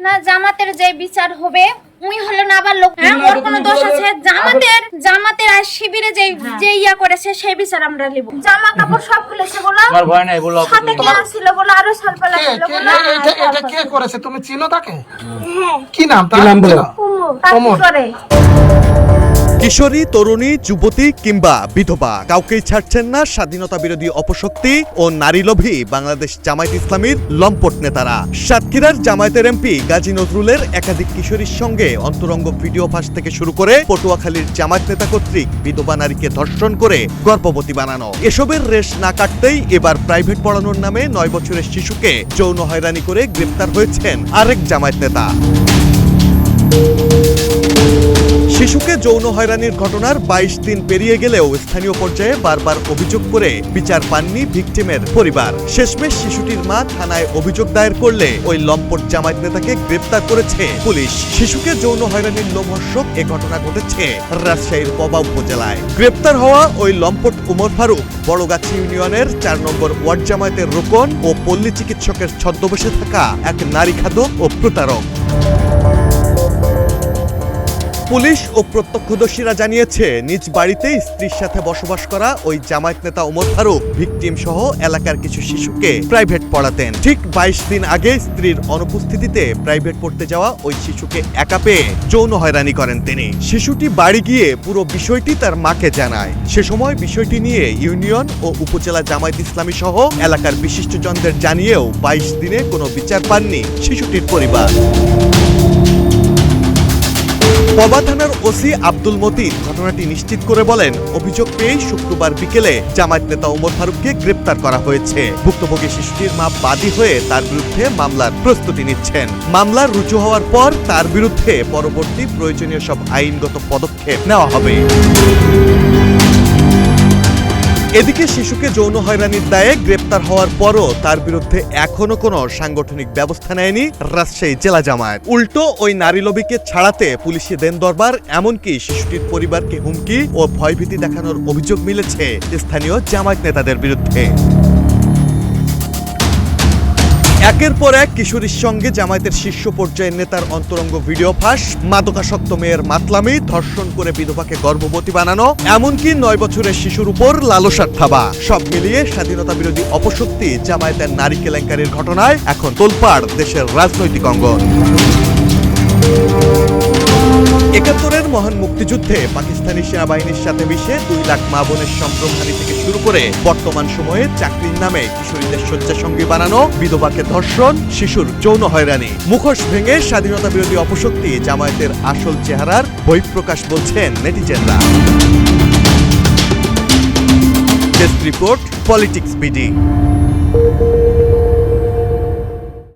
না জামাতের যে বিচার হবে উই হলো না আবার লোক ওর কোনো দোষ আছে জামাতের আর শিবিরে যে ইয়া করেছে সেই বিচার আমরা নিব জামা কাপড় সব খুলেছে বলো তোমার ভয় নাই বলো সাথে কি ছিল বলো আরো সালপালা ছিল বলো এটা কে করেছে তুমি চিনো তাকে? হ্যাঁ কি নাম তার? নাম বলো। ওমর করে কিশোরী, তরুণী, যুবতী কিংবা বিধবা কাউকেই ছাড়ছেন না স্বাধীনতা বিরোধী অপশক্তি ও নারীলোভী বাংলাদেশ জামায়াত ইসলামীর লম্পট নেতারা। সাতক্ষীরার জামায়াতের এমপি গাজী নজরুলের একাধিক কিশোরীর সঙ্গে অন্তরঙ্গ ভিডিও ফাঁস থেকে শুরু করে পটুয়াখালীর জামায়াত নেতা কর্তৃক বিধবা নারীকে ধর্ষণ করে গর্ভবতী বানানো, এসবের রেশ না কাটতেই এবার প্রাইভেট পড়ানোর নামে 9 বছরের শিশুকে যৌন হয়রানি করে গ্রেপ্তার হয়েছেন আরেক জামায়াত নেতা। শিশুকে যৌন হয়রানির ঘটনার 22 দিন পেরিয়ে গেলেও স্থানীয় পর্যায়ে বারবার অভিযোগ করে বিচার পাননি ভিকটিমের পরিবার। শেষমেশ শিশুটির মা থানায় অভিযোগ দায়ের করলে ওই লম্পট জামায়াত নেতাকে গ্রেপ্তার করেছে পুলিশ। শিশুকে যৌন হয়রানির লোমহর্ষক এ ঘটনা ঘটেছে রাজশাহীর পবা উপজেলায়। গ্রেপ্তার হওয়া ওই লম্পট উমর ফারুক বড়গাছি ইউনিয়নের 4 নম্বর ওয়ার্ড জামায়াতের রোকন ও পল্লী চিকিৎসকের ছদ্মবেশে থাকা এক নারী খাদক ও প্রতারক। পুলিশ ও প্রত্যক্ষদর্শীরা জানিয়েছে নিজ বাড়িতে স্ত্রীর সাথে বসবাস করা ওই জামায়াত নেতা ওমর ফারুক ভিকটিম সহ এলাকার কিছু শিশুকে প্রাইভেট পড়াতেন। ঠিক 22 দিন আগে স্ত্রীর অনুপস্থিতিতে প্রাইভেট পড়তে যাওয়া ওই শিশুকে একা পেয়ে যৌন হয়রানি করেন তিনি। শিশুটি বাড়ি গিয়ে পুরো বিষয়টি তার মাকে জানায়। সে সময় বিষয়টি নিয়ে ইউনিয়ন ও উপজেলা জামায়াত ইসলামী সহ এলাকার বিশিষ্টজনদের জানিয়েও 22 দিনে কোনো বিচার পাননি শিশুটির পরিবার। পবা থানার ওসি আব্দুল মতিন ঘটনাটি নিশ্চিত করে বলেন, অভিযোগ পেয়েই শুক্রবার বিকেলে জামায়াত নেতা ওমর ফারুককে গ্রেপ্তার করা হয়েছে। ভুক্তভোগী শিশুটির মা বাদী হয়ে তার বিরুদ্ধে মামলার প্রস্তুতি নিচ্ছেন। মামলা রুজু হওয়ার পর তার বিরুদ্ধে পরবর্তী প্রয়োজনীয় সব আইনগত পদক্ষেপ নেওয়া হবে। এদিকে শিশুকে যৌন হয়রানির দায়ে গ্রেপ্তার হওয়ার পরও তার বিরুদ্ধে এখনো কোনো সাংগঠনিক ব্যবস্থা নেয়নি রাজশাহী জেলা জামায়াত। উল্টো ওই নারী লবিকে ছাড়াতে পুলিশি দেন দরবার, এমনকি শিশুটির পরিবারকে হুমকি ও ভয়ভীতি দেখানোর অভিযোগ মিলেছে স্থানীয় জামায়াত নেতাদের বিরুদ্ধে। একের পর এক কিশোরীর সঙ্গে জামায়াতের শীর্ষ পর্যায়ের নেতার অন্তরঙ্গ ভিডিও ফাঁস, মাদকাসক্ত মেয়ের মাতলামি, ধর্ষণ করে বিধবাকে গর্ভবতী বানানো, এমনকি 9 বছরের শিশুর উপর লালসার থাবা, সব মিলিয়ে স্বাধীনতা বিরোধী অপশক্তি জামায়াতের নারী কেলেঙ্কারির ঘটনায় এখন তোলপাড় দেশের রাজনৈতিক অঙ্গন। ৭১-এর মহান মুক্তিযুদ্ধে পাকিস্তানি সেনাবাহিনীর সাথে মিশে 2 লাখ মা বোনের সম্ভ্রমহানি থেকে শুরু করে বর্তমান সময়ে চাকরির নামে কিশোরীদের শয্যাসঙ্গী বানানো, বিধবাকে ধর্ষণ, শিশুর যৌন হয়রানি, মুখোশ ভেঙে স্বাধীনতা বিরোধী অপশক্তি জামায়াতের আসল চেহারার বহিঃপ্রকাশ বলছেন নেটিজেনরা। Desk report, politics BD.